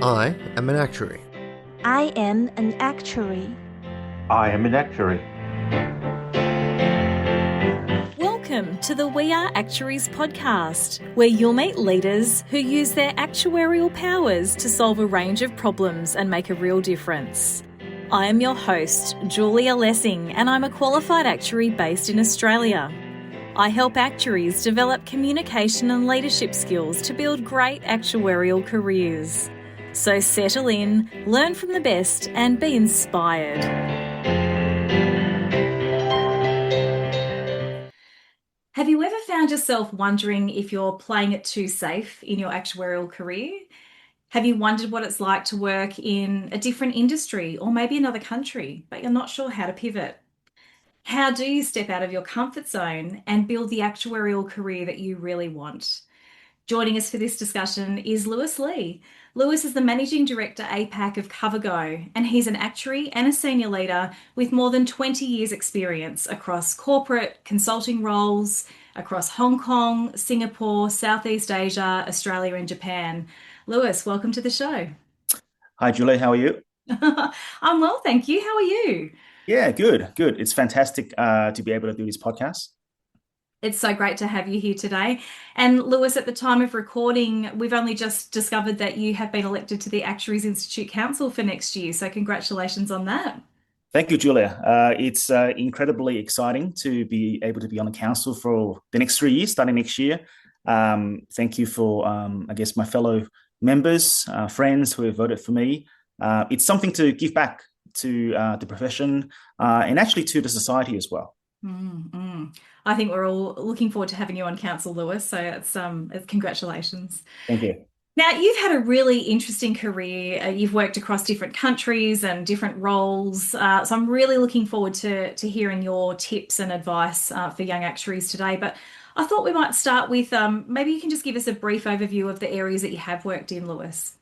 I am an actuary. I am an actuary. I am an actuary. Welcome to the We Are Actuaries podcast, where you'll meet leaders who use their actuarial powers to solve a range of problems and make a real difference. I am your host, Julia Lessing, and I'm a qualified actuary based in Australia. I help actuaries develop communication and leadership skills to build great actuarial careers. So settle in, learn from the best, and be inspired. Have you ever found yourself wondering if you're playing it too safe in your actuarial career? Have you wondered what it's like to work in a different industry or maybe another country, but you're not sure how to pivot? How do you step out of your comfort zone and build the actuarial career that you really want? Joining us for this discussion is Lewis Lee. Lewis is the Managing Director APAC of CoverGo, and he's an actuary and a senior leader with more than 20 years' experience across corporate consulting roles across Hong Kong, Singapore, Southeast Asia, Australia, and Japan. Lewis, welcome to the show. Hi, Julie. How are you? I'm well, thank you. How are you? Yeah, good, good. It's fantastic to be able to do this podcast. It's so great to have you here today. And Lewis, at the time of recording, we've only just discovered that you have been elected to the Actuaries Institute Council for next year. So congratulations on that. Thank you, Julia. It's incredibly exciting to be able to be on the council for the next 3 years, starting next year. Thank you for, I guess, my fellow members, friends who have voted for me. It's something to give back to the profession and actually to the society as well. I think we're all looking forward to having you on council, Lewis. So it's congratulations. Thank you. Now, you've had a really interesting career. You've worked across different countries and different roles. So I'm really looking forward to hearing your tips and advice for young actuaries today. But I thought we might start with maybe you can just give us a brief overview of the areas that you have worked in, Lewis.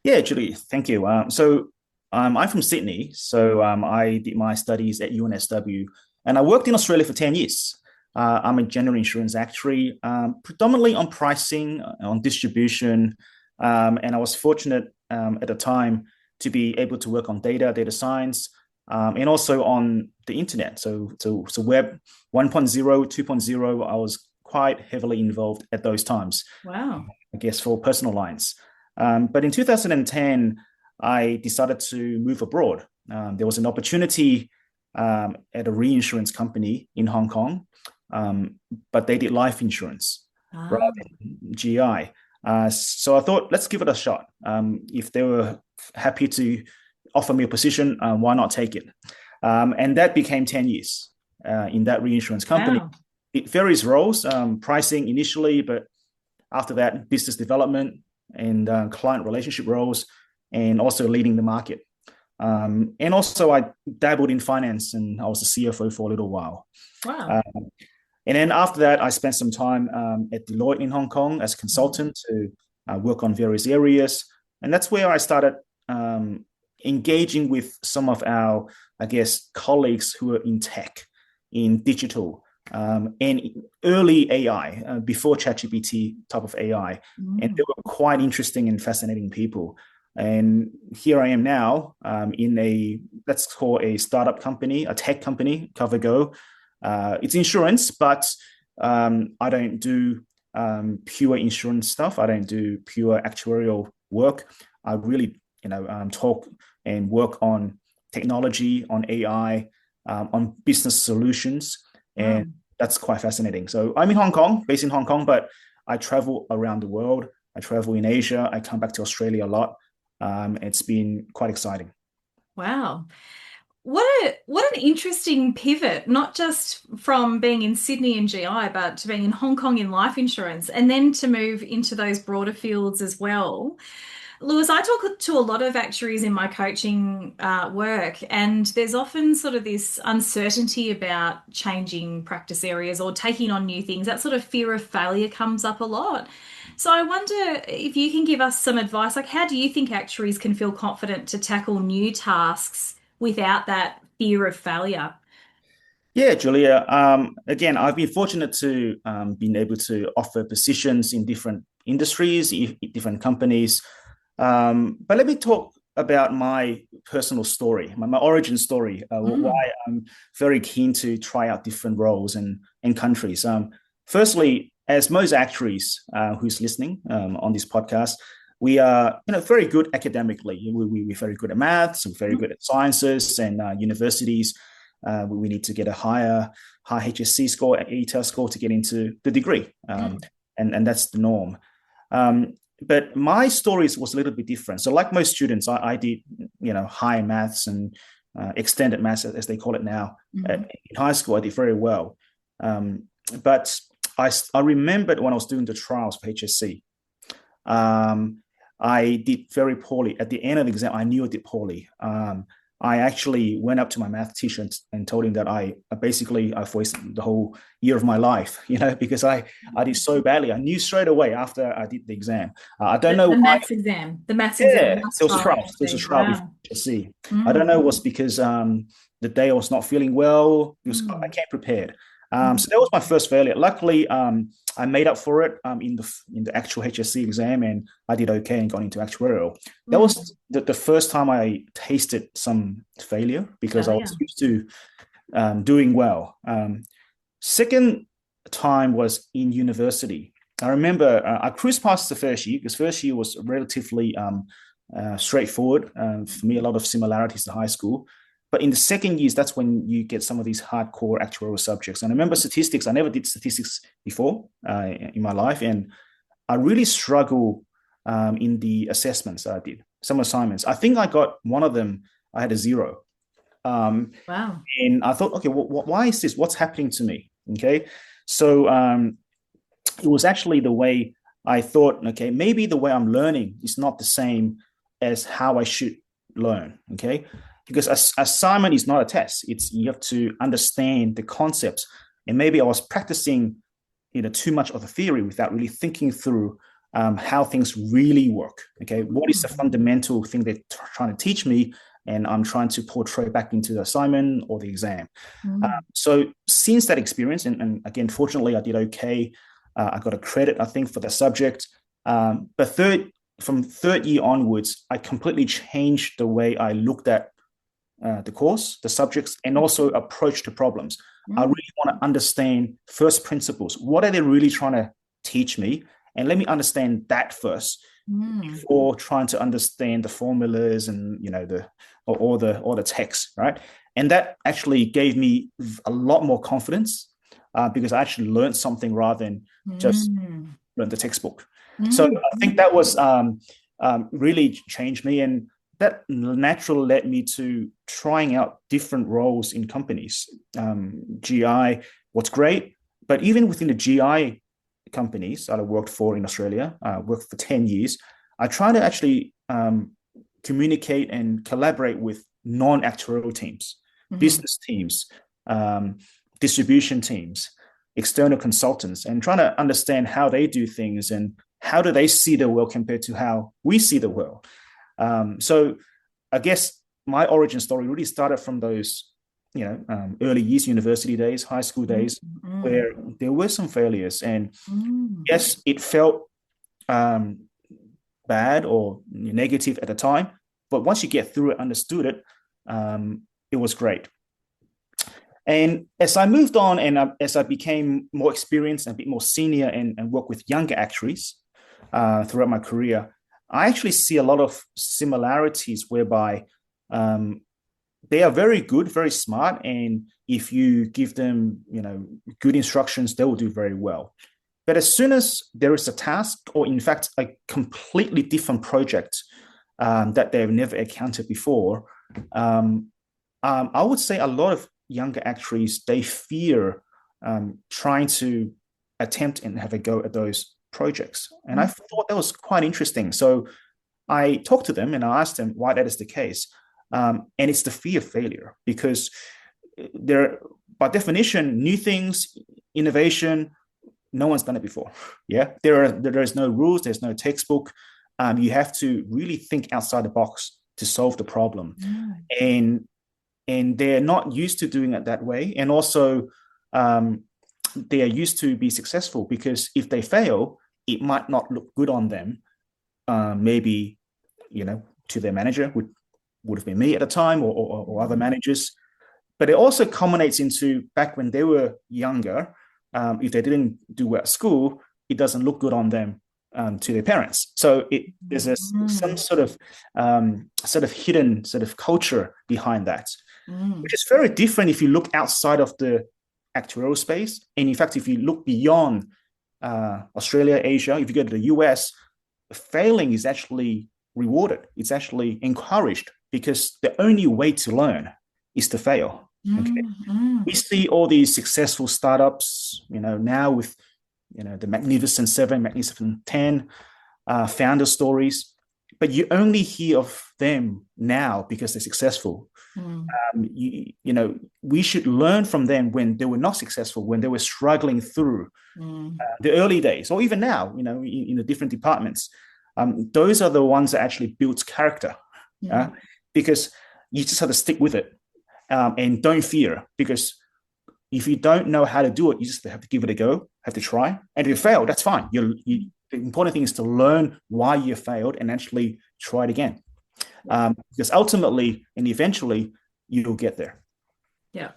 Yeah, Julie, thank you. I'm from Sydney, so I did my studies at UNSW, and I worked in Australia for 10 years. I'm a general insurance actuary, predominantly on pricing, on distribution, and I was fortunate at the time to be able to work on data science, and also on the internet. So Web 1.0, 2.0, I was quite heavily involved at those times. Wow. I guess for personal lines. But in 2010, I decided to move abroad. There was an opportunity at a reinsurance company in Hong Kong, but they did life insurance rather than GI. So I thought, let's give it a shot. If they were happy to offer me a position, why not take it? And that became 10 years in that reinsurance company. Wow. It various roles, pricing initially, but after that, business development and client relationship roles, and also leading the market. And also I dabbled in finance, and I was a CFO for a little while. Wow. And then after that, I spent some time at Deloitte in Hong Kong as a consultant to work on various areas. And that's where I started engaging with some of our, I guess, colleagues who are in tech, in digital, and early AI, before ChatGPT type of AI. And they were quite interesting and fascinating people. And here I am now in a, let's call a startup company, a tech company, CoverGo. It's insurance, but I don't do pure insurance stuff. I don't do pure actuarial work. I really, talk and work on technology, on AI, on business solutions, and that's quite fascinating. So I'm in Hong Kong, based in Hong Kong, but I travel around the world. I travel in Asia. I come back to Australia a lot. It's been quite exciting. Wow. What an interesting pivot, not just from being in Sydney in GI, but to being in Hong Kong in life insurance, and then to move into those broader fields as well. Lewis, I talk to a lot of actuaries in my coaching work, and there's often sort of this uncertainty about changing practice areas or taking on new things. That sort of fear of failure comes up a lot. So I wonder if you can give us some advice, like how do you think actuaries can feel confident to tackle new tasks without that fear of failure? Yeah, Julia. Again, I've been fortunate to been able to offer positions in different industries, different companies. But let me talk about my personal story, my origin story, why I'm very keen to try out different roles and countries. Firstly, as most actuaries who's listening on this podcast, we are very good academically. We're very good at maths, we're very good at sciences and universities. We need to get a high HSC score, ETAL score to get into the degree. And that's the norm. But my stories was a little bit different. So like most students, I did, high maths and extended maths, as they call it now. In high school, I did very well. But I remembered when I was doing the trials for HSC, I did very poorly. At the end of the exam, I knew I did poorly. I actually went up to my math teacher and told him that I wasted the whole year of my life, because I did so badly. I knew straight away after I did the exam. I don't know The why. maths exam. The maths exam. Yeah, there was a trial. There was a trial before HSC. I don't know, it was because the day I was not feeling well. I came prepared. So that was my first failure. Luckily, I made up for it in the actual HSC exam, and I did okay and got into actuarial. That was the first time I tasted some failure because I was used to doing well. Second time was in university. I remember I cruised past the first year because first year was relatively straightforward. For me, a lot of similarities to high school. But in the second years, that's when you get some of these hardcore actuarial subjects. And I remember statistics. I never did statistics before in my life. And I really struggle in the assessments that I did, some assignments. I think I got one of them, I had a 0. Wow. And I thought, okay, why is this? What's happening to me? Okay. So it was actually the way I thought, okay, maybe the way I'm learning is not the same as how I should learn. Okay. Because assignment is not a test. You have to understand the concepts. And maybe I was practicing, too much of the theory without really thinking through how things really work. Okay, what is the fundamental thing they're trying to teach me, and I'm trying to portray back into the assignment or the exam. So since that experience, and again, fortunately, I did okay. I got a credit, I think, for the subject. But from third year onwards, I completely changed the way I looked at the course, the subjects, and also approach to problems. I really want to understand first principles. What are they really trying to teach me? And let me understand that first before trying to understand the formulas and all the text, right? And that actually gave me a lot more confidence because I actually learned something rather than just learn the textbook. So I think that was really changed me, and that naturally led me to trying out different roles in companies. GI, what's great, but even within the GI companies that I worked for in Australia, I worked for 10 years, I try to actually communicate and collaborate with non-actuarial teams, business teams, distribution teams, external consultants, and trying to understand how they do things and how do they see the world compared to how we see the world. So I guess my origin story really started from those, early years, university days, high school days, where there were some failures. And yes, it felt bad or negative at the time. But once you get through it, understood it, it was great. And as I moved on and as I became more experienced and a bit more senior and worked with younger actuaries throughout my career, I actually see a lot of similarities whereby they are very good, very smart. And if you give them, good instructions, they will do very well. But as soon as there is a task or in fact, a completely different project that they've never encountered before, I would say a lot of younger actuaries, they fear trying to attempt and have a go at those projects. And I thought that was quite interesting. So I talked to them and I asked them why that is the case. And it's the fear of failure, because by definition, new things, innovation, no one's done it before. Yeah, there is no rules, there's no textbook. You have to really think outside the box to solve the problem. And they're not used to doing it that way. And also, they are used to be successful, because if they fail, it might not look good on them, maybe to their manager, would have been me at the time, or other managers. But it also culminates into back when they were younger. If they didn't do well at school, it doesn't look good on them to their parents. So there's some sort of hidden sort of culture behind that, which is very different if you look outside of the actuarial space. And in fact, if you look beyond Australia, Asia, if you go to the US, failing is actually rewarded. It's actually encouraged, because the only way to learn is to fail. Okay. We see all these successful startups, now with, the Magnificent Seven, Magnificent 10 founder stories, but you only hear of them now because they're successful. We should learn from them when they were not successful, when they were struggling through the early days, or even now, in the different departments. Those are the ones that actually build character, because you just have to stick with it, and don't fear, because if you don't know how to do it, you just have to give it a go, have to try. And if you fail, that's fine. The important thing is to learn why you failed and actually try it again. Because ultimately and eventually you'll get there. Yeah.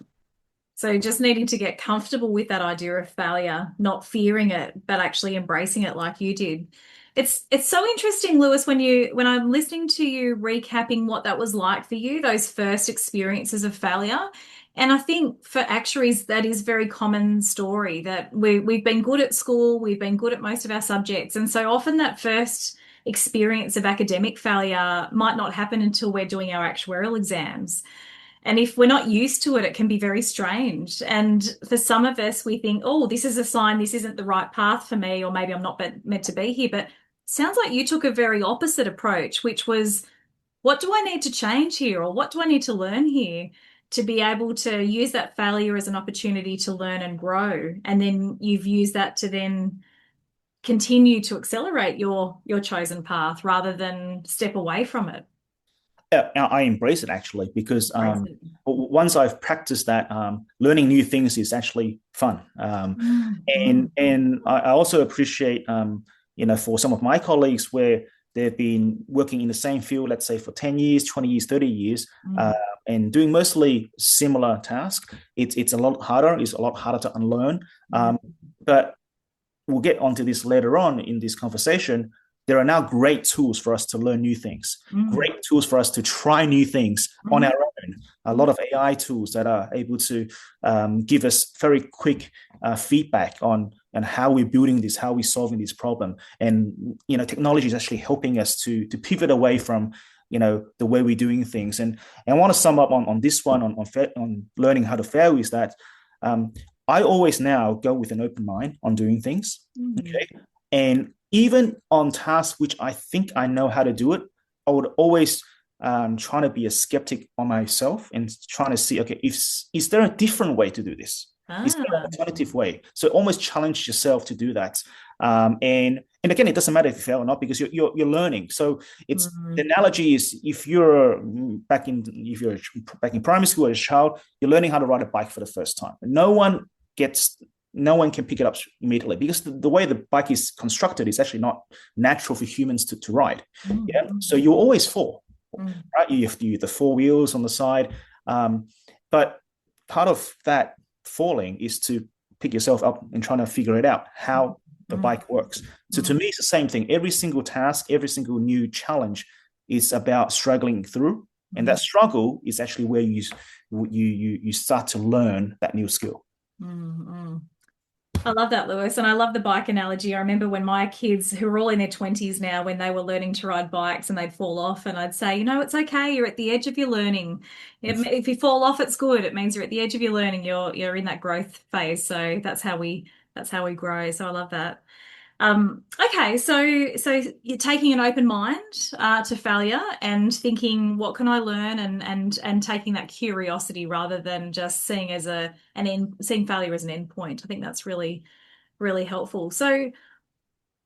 So just needing to get comfortable with that idea of failure, not fearing it, but actually embracing it like you did. It's so interesting, Lewis, when I'm listening to you recapping what that was like for you, those first experiences of failure. And I think for actuaries, that is a very common story, that we've been good at school, we've been good at most of our subjects. And so often that first experience of academic failure might not happen until we're doing our actuarial exams. And if we're not used to it, it can be very strange. And for some of us, we think, oh, this is a sign this isn't the right path for me, or maybe I'm not meant to be here. But it sounds like you took a very opposite approach, which was, what do I need to change here? Or what do I need to learn here to be able to use that failure as an opportunity to learn and grow? And then you've used that to then continue to accelerate your chosen path rather than step away from it. I embrace it, actually, because once I've practiced that, learning new things is actually fun. And I also appreciate, for some of my colleagues where they've been working in the same field, let's say for 10 years, 20 years, 30 years, and doing mostly similar tasks. It's a lot harder. It's a lot harder to unlearn. But we'll get onto this later on in this conversation. There are now great tools for us to learn new things, great tools for us to try new things on our own. A lot of AI tools that are able to give us very quick feedback on how we're building this, how we're solving this problem. And, technology is actually helping us to pivot away from, the way we're doing things. And I want to sum up on this one, on learning how to fail, is that I always now go with an open mind on doing things. Okay. And even on tasks which I think I know how to do it, I would always try to be a skeptic on myself and trying to see, okay, is there a different way to do this? Is there an alternative way? So almost challenge yourself to do that. And again, it doesn't matter if you fail or not, because you're learning. So it's the analogy is, if you're back in primary school as a child, you're learning how to ride a bike for the first time. No one can pick it up immediately, because the way the bike is constructed is actually not natural for humans to ride. Yeah, so you always fall, right? You have the four wheels on the side, but part of that falling is to pick yourself up and trying to figure it out, how the bike works. So to me, it's the same thing. Every single task, every single new challenge is about struggling through, and that struggle is actually where you start to learn that new skill. I love that, Lewis. And I love the bike analogy. I remember when my kids, who are all in their 20s now, when they were learning to ride bikes and they'd fall off, and I'd say, it's okay. You're at the edge of your learning. If you fall off, it's good. It means you're at the edge of your learning. You're in that growth phase. So that's how we grow. So I love that. Okay, so you're taking an open mind to failure and thinking, what can I learn, and taking that curiosity rather than just seeing seeing failure as an end point. I think that's really, really helpful. So,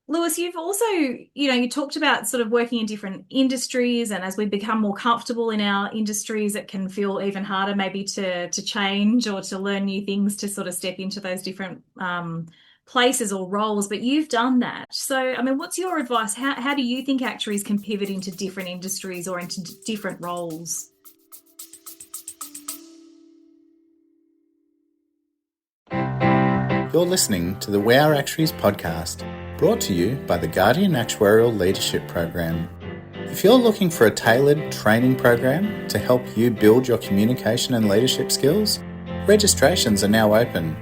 Lewis, you've also, you talked about sort of working in different industries, and as we become more comfortable in our industries, it can feel even harder maybe to change or to learn new things, to sort of step into those different places or roles, but you've done that. So, I mean, what's your advice? How do you think actuaries can pivot into different industries or into different roles? You're listening to the We Are Actuaries podcast, brought to you by the Guardian Actuarial Leadership Program. If you're looking for a tailored training program to help you build your communication and leadership skills, registrations are now open.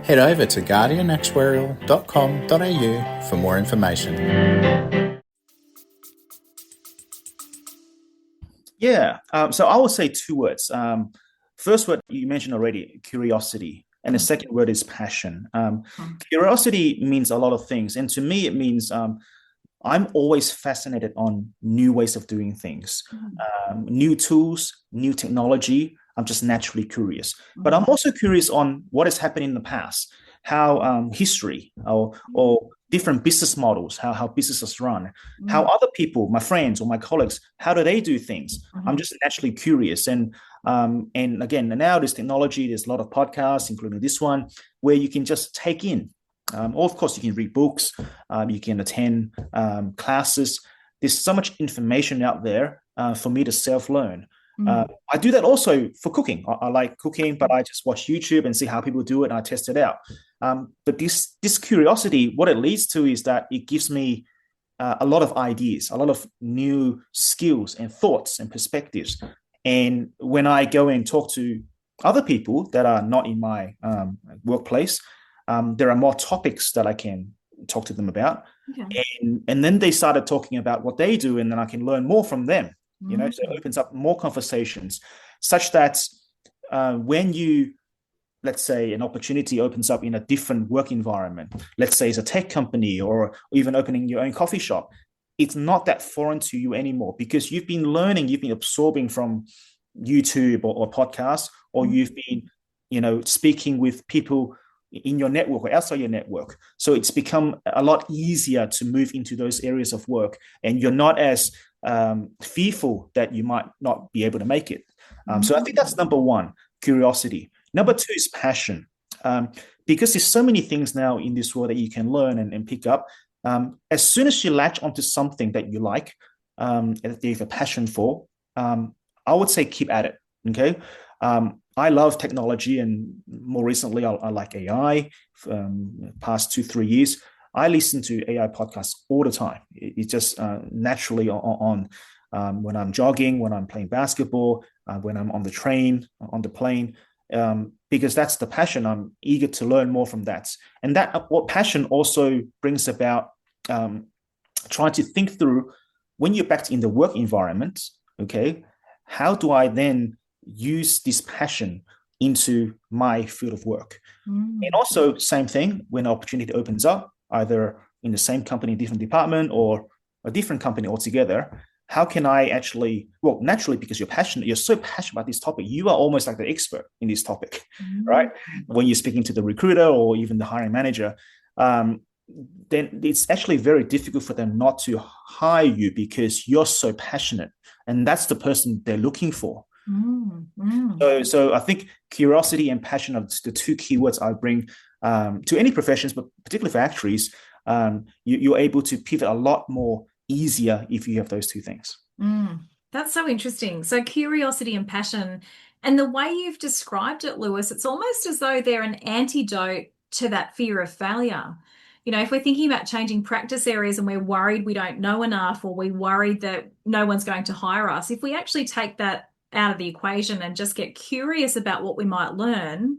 Head over to guardianactuarial.com.au for more information. Yeah, so I would say two words. First word you mentioned already, curiosity. And the second word is passion. Curiosity means a lot of things. And to me, it means I'm always fascinated on new ways of doing things, new tools, new technology. I'm just naturally curious. But I'm also curious on what has happened in the past, how history or different business models, how businesses run, how other people, my friends or my colleagues, how do they do things? I'm just naturally curious. And again, now there's technology, there's a lot of podcasts, including this one, where you can just take in. Or of course, you can read books, you can attend classes. There's so much information out there for me to self-learn. I do that also for cooking. I like cooking, but I just watch YouTube and see how people do it and I test it out. But this curiosity, what it leads to is that it gives me a lot of ideas, a lot of new skills and thoughts and perspectives. And when I go and talk to other people that are not in my workplace, there are more topics that I can talk to them about. Okay. And then they started talking about what they do, and then I can learn more from them. So it opens up more conversations such that when let's say an opportunity opens up in a different work environment, let's say it's a tech company or even opening your own coffee shop, it's not that foreign to you anymore because you've been learning, you've been absorbing from YouTube or podcasts, or you've been, speaking with people in your network or outside your network. So it's become a lot easier to move into those areas of work, and you're not as fearful that you might not be able to make it. So I think that's number one, curiosity. Number two is passion, because there's so many things now in this world that you can learn and pick up. As soon as you latch onto something that you like, that you have a passion for, I would say keep at it. Okay. I love technology, and more recently, I like AI. Past 2-3 years, I listen to AI podcasts all the time. It's just naturally on when I'm jogging, when I'm playing basketball, when I'm on the train, on the plane, because that's the passion. I'm eager to learn more from that. And that what passion also brings about trying to think through when you're back in the work environment, okay, how do I then use this passion into my field of work? And also same thing, when an opportunity opens up, either in the same company, different department, or a different company altogether, how can I actually, well, naturally, because you're so passionate about this topic, you are almost like the expert in this topic, right? When you're speaking to the recruiter or even the hiring manager, then it's actually very difficult for them not to hire you because you're so passionate, and that's the person they're looking for. So I think curiosity and passion are the two keywords I bring to any professions, but particularly for actuaries. You're able to pivot a lot more easier if you have those two things. That's so interesting. So curiosity and passion, and the way you've described it, Lewis, it's almost as though they're an antidote to that fear of failure. If we're thinking about changing practice areas and we're worried we don't know enough, or we're worried that no one's going to hire us, if we actually take that out of the equation and just get curious about what we might learn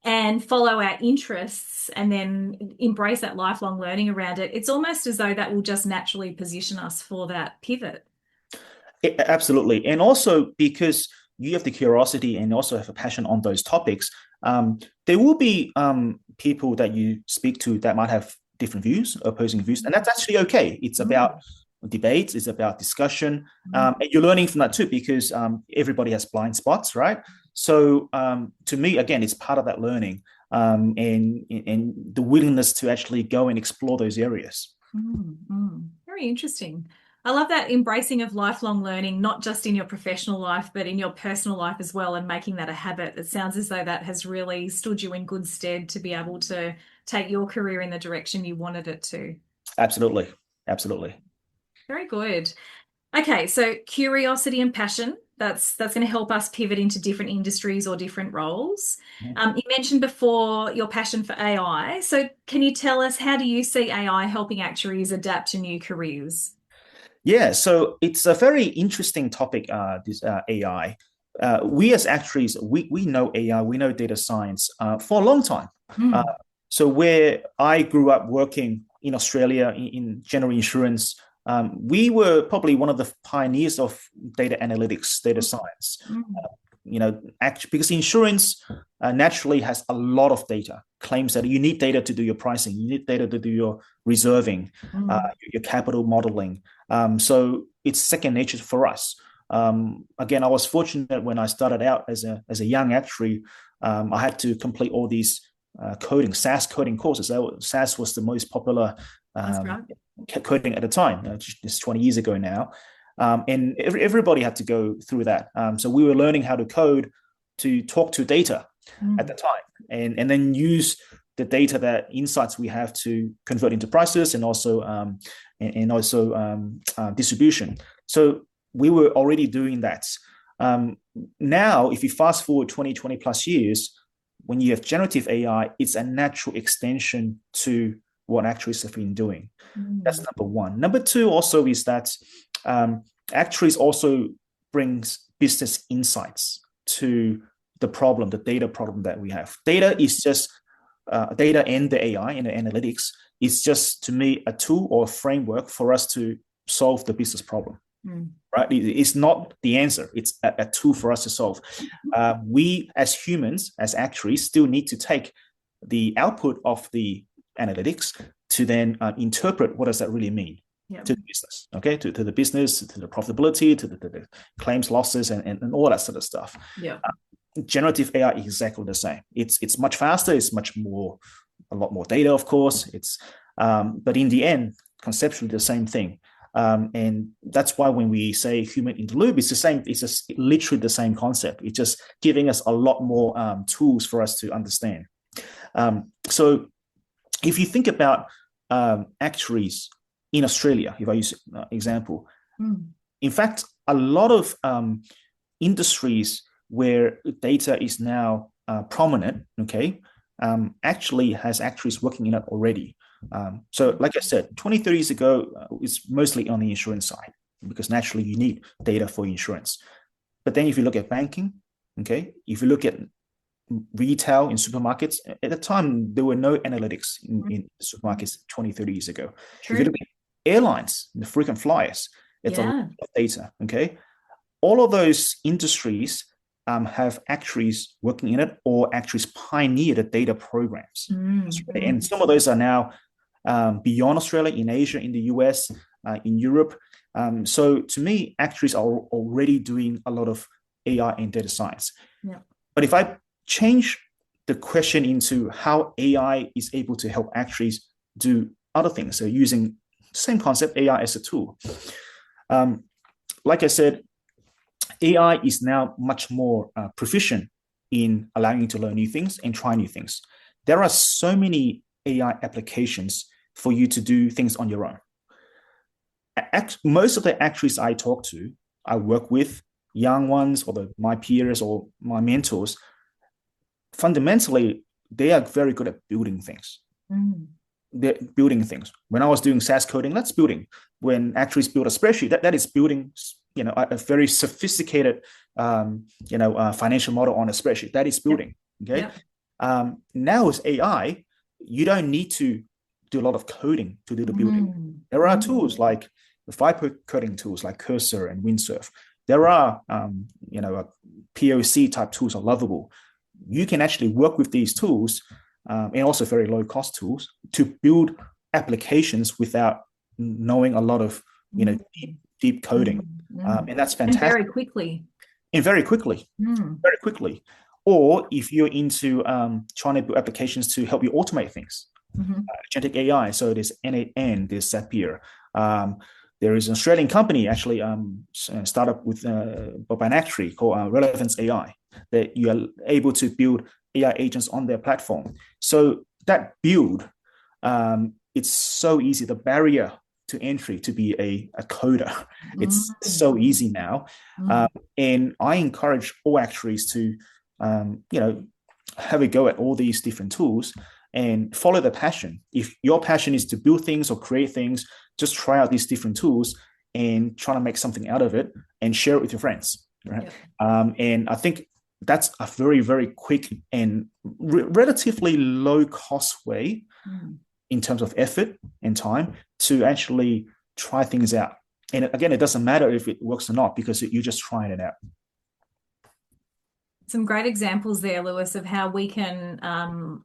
and follow our interests and then embrace that lifelong learning around it, it's almost as though that will just naturally position us for that pivot. Absolutely. And also because you have the curiosity and also have a passion on those topics, there will be people that you speak to that might have different views, opposing views, and that's actually okay. It's about debates, it's about discussion, and you're learning from that too, because everybody has blind spots, right? So to me, again, it's part of that learning and the willingness to actually go and explore those areas. Very interesting. I love that embracing of lifelong learning, not just in your professional life, but in your personal life as well, and making that a habit. It sounds as though that has really stood you in good stead to be able to take your career in the direction you wanted it to. Absolutely. Absolutely. Very good. Okay, so curiosity and passion, that's going to help us pivot into different industries or different roles. You mentioned before your passion for AI. So can you tell us, how do you see AI helping actuaries adapt to new careers? Yeah, so it's a very interesting topic, this AI. We as actuaries, we know AI, we know data science for a long time. Uh, Mm, so where I grew up working in Australia in general insurance, we were probably one of the pioneers of data analytics, data science. mm, Because insurance naturally has a lot of data, claims that you need data to do your pricing, you need data to do your reserving, mm. your capital modeling. So it's second nature for us. Again, I was fortunate when I started out as a young actuary. I had to complete all these SAS coding courses. SAS was the most popular That's right. coding at the time, just 20 years ago now. And everybody had to go through that. So we were learning how to code to talk to data at the Mm, time, and then use the data, that insights we have, to convert into prices, and also distribution. So we were already doing that. Now, if you fast forward 20 plus years, when you have generative AI, it's a natural extension to what actuaries have been doing. That's mm, number one. Number two also is that actuaries also brings business insights to the data problem that we have. Data is just data, and the AI and the analytics is just, to me, a tool or a framework for us to solve the business problem. mm. Right? It's not the answer. It's a tool for us to solve. We as humans, as actuaries, still need to take the output of the analytics to then interpret what does that really mean Yeah. to the business, okay, to the business, to the profitability, to the claims, losses, and all that sort of stuff. Yeah. Generative AI is exactly the same. It's much faster. It's a lot more data, of course. But in the end, conceptually the same thing. And that's why when we say human in the loop, it's the same. It's just literally the same concept. It's just giving us a lot more tools for us to understand. So if you think about actuaries in Australia, if I use example, in fact, a lot of industries where data is now prominent, okay, actually has actuaries working in it already. So like I said, 20, 30 years ago, it's mostly on the insurance side, because naturally you need data for insurance. But then if you look at banking, okay, if you look at retail in supermarkets, at the time, there were no analytics in supermarkets 20, 30 years ago. If you True. look at airlines, the frequent flyers, it's a lot Yeah. of data, okay? All of those industries have actuaries working in it, or actuaries pioneered the data programs. Mm, And mm. some of those are now beyond Australia, in Asia, in the US, in Europe. So to me, actuaries are already doing a lot of AI and data science. Yeah. But if I change the question into how AI is able to help actuaries do other things, so using the same concept, AI as a tool. Like I said, AI is now much more proficient in allowing you to learn new things and try new things. There are so many AI applications for you to do things on your own. Most of the actuaries I talk to, I work with, young ones, or my peers or my mentors, fundamentally, they are very good at building things. Mm. They're building things. When I was doing SAS coding, that's building. When actuaries build a spreadsheet, that is building, a very sophisticated, financial model on a spreadsheet. That is building. Yep. Okay. Yep. Now with AI, you don't need to do a lot of coding to do the building. There are tools like the vibe coding tools like Cursor and Windsurf. There are, POC type tools are lovable. You can actually work with these tools, and also very low cost tools, to build applications without knowing a lot of, deep coding. And that's fantastic. And very quickly. Very quickly. Or if you're into trying to build applications to help you automate things, agentic AI. So there's N8N, there's Zapier. There is an Australian company actually startup with by an actuary called Relevance AI that you are able to build AI agents on their platform. So that build, it's so easy. The barrier to entry to be a coder, it's so easy now. And I encourage all actuaries to, have a go at all these different tools and follow the passion. If your passion is to build things or create things, just try out these different tools and try to make something out of it and share it with your friends. Right. And I think that's a very, very quick and relatively low cost way in terms of effort and time to actually try things out. And again, it doesn't matter if it works or not because you're just trying it out. Some great examples there, Lewis, of how we can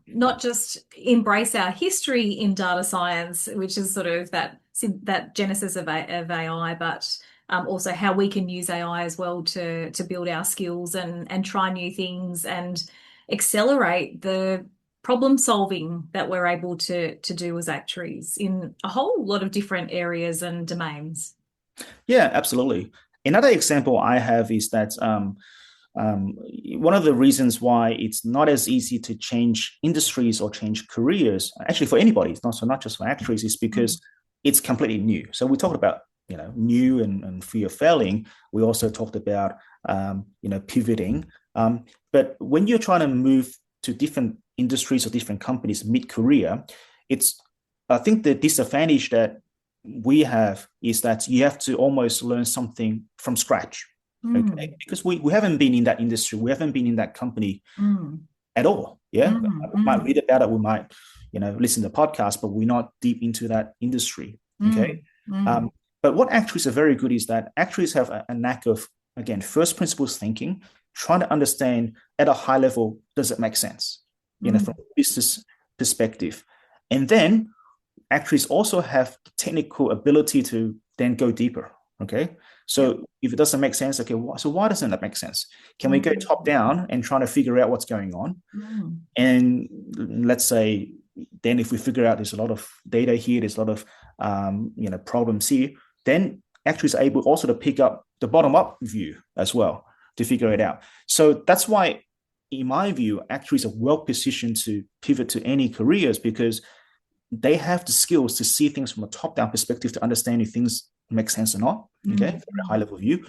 not just embrace our history in data science, which is sort of that genesis of AI, but also how we can use AI as well to build our skills and try new things and accelerate the problem solving that we're able to do as actuaries in a whole lot of different areas and domains. Yeah, absolutely. Another example I have is that one of the reasons why it's not as easy to change industries or change careers, actually for anybody, it's not just for actuaries, is because it's completely new. So we talked about new and fear of failing. We also talked about pivoting. But when you're trying to move to different industries or different companies mid-career, I think the disadvantage that we have is that you have to almost learn something from scratch. Okay, because we haven't been in that industry, we haven't been in that company at all. Yeah, we might read about it, we might listen to podcasts, but we're not deep into that industry. Okay, but what actuaries are very good is that actuaries have a knack of, again, first principles thinking, trying to understand at a high level, does it make sense, from a business perspective, and then actuaries also have technical ability to then go deeper. Okay, so if it doesn't make sense, okay, so why doesn't that make sense? Can we go top down and try to figure out what's going on? And let's say then if we figure out there's a lot of data here, there's a lot of problems here, then actuaries are able also to pick up the bottom up view as well to figure it out. So that's why, in my view, actuaries are well positioned to pivot to any careers because they have the skills to see things from a top-down perspective to understand if things make sense or not, okay, from a high-level view.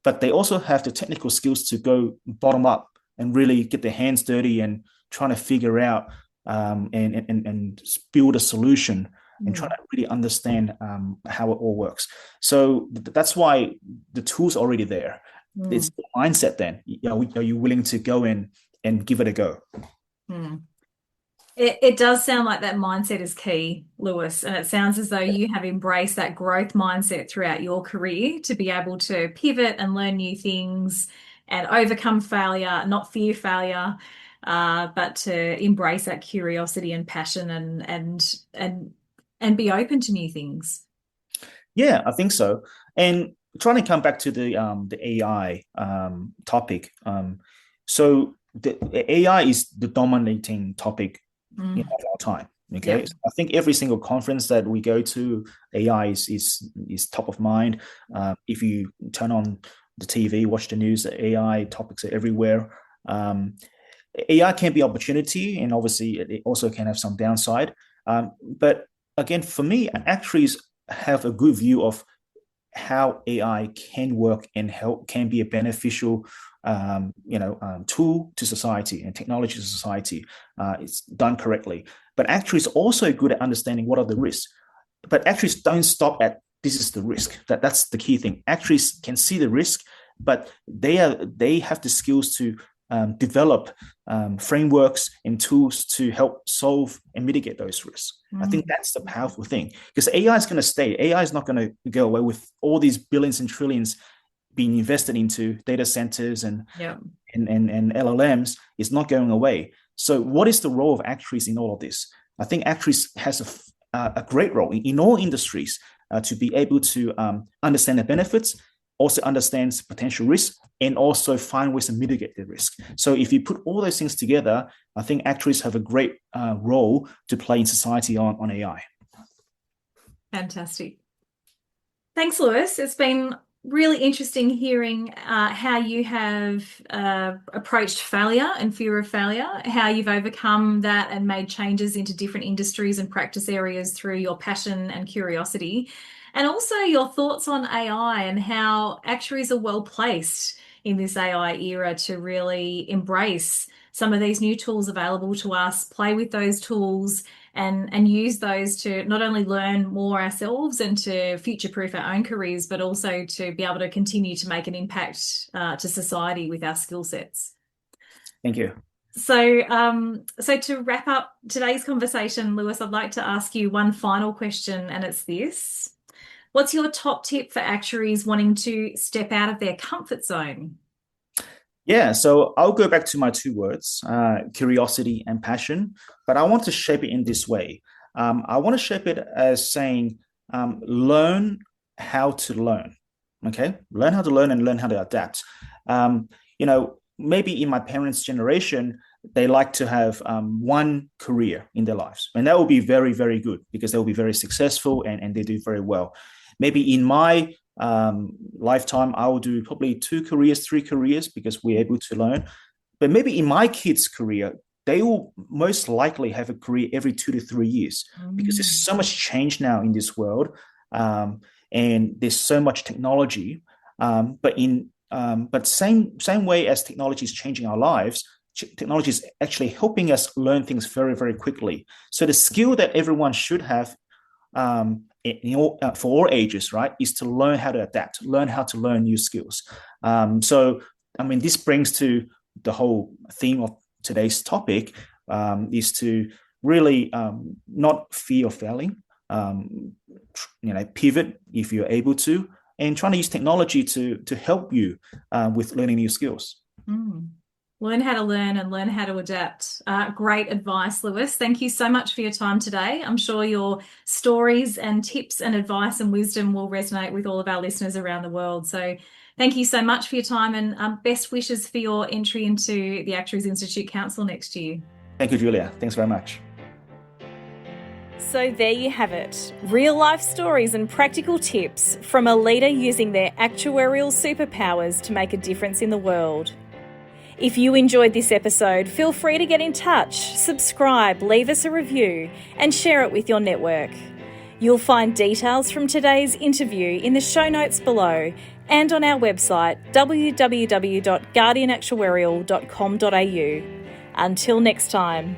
But they also have the technical skills to go bottom up and really get their hands dirty and trying to figure out and build a solution and try to really understand how it all works. So that's why the tool's already there. It's the mindset then. Are you willing to go in and give it a go? It does sound like that mindset is key, Lewis, and it sounds as though you have embraced that growth mindset throughout your career to be able to pivot and learn new things and overcome failure, not fear failure, but to embrace that curiosity and passion and be open to new things. Yeah, I think so. And trying to come back to the AI topic. So the AI is the dominating topic of our time. Okay, Yep. So I think every single conference that we go to, AI is top of mind. If you turn on the TV, watch the news, the AI topics are everywhere. AI can be opportunity, and obviously it also can have some downside. But again, for me, actuaries have a good view of how AI can work and can be a beneficial tool to society and technology to society. It's done correctly. But actuaries are also good at understanding what are the risks. But actuaries don't stop at this is the risk. That's the key thing. Actuaries can see the risk, but they have the skills to develop frameworks and tools to help solve and mitigate those risks. I think that's the powerful thing, because AI is going to stay. AI is not going to go away with all these billions and trillions being invested into data centers and LLMs. It's not going away. So what is the role of actuaries in all of this? I think actuaries has a great role in all industries to be able to understand the benefits, also understands potential risks, and also find ways to mitigate the risk. So if you put all those things together, I think actuaries have a great role to play in society on AI. Fantastic. Thanks, Lewis. It's been really interesting hearing how you have approached failure and fear of failure, how you've overcome that and made changes into different industries and practice areas through your passion and curiosity, and also your thoughts on AI and how actuaries are well placed in this AI era to really embrace some of these new tools available to us, play with those tools, and use those to not only learn more ourselves and to future-proof our own careers, but also to be able to continue to make an impact to society with our skill sets. Thank you. So to wrap up today's conversation, Lewis, I'd like to ask you one final question, and it's this. What's your top tip for actuaries wanting to step out of their comfort zone? Yeah, so I'll go back to my two words, curiosity and passion, but I want to shape it in this way. I want to shape it as saying, learn how to learn, okay? Learn how to learn and learn how to adapt. Maybe in my parents' generation, they like to have one career in their lives, and that will be very, very good because they will be very successful and they do very well. Maybe in my lifetime, I will do probably 2 careers, 3 careers because we're able to learn. But maybe in my kids' career, they will most likely have a career every 2 to 3 years because there's so much change now in this world, and there's so much technology. But same way as technology is changing our lives, technology is actually helping us learn things very, very quickly. So the skill that everyone should have for all ages, right, is to learn how to adapt, learn how to learn new skills. This brings to the whole theme of today's topic, is to really not fear of failing, pivot if you're able to, and trying to use technology to help you with learning new skills. Learn how to learn and learn how to adapt. Great advice, Lewis. Thank you so much for your time today. I'm sure your stories and tips and advice and wisdom will resonate with all of our listeners around the world. So thank you so much for your time, and best wishes for your entry into the Actuaries Institute Council next year. Thank you, Julia. Thanks very much. So there you have it. Real life stories and practical tips from a leader using their actuarial superpowers to make a difference in the world. If you enjoyed this episode, feel free to get in touch, subscribe, leave us a review, and share it with your network. You'll find details from today's interview in the show notes below and on our website www.guardianactuarial.com.au. Until next time.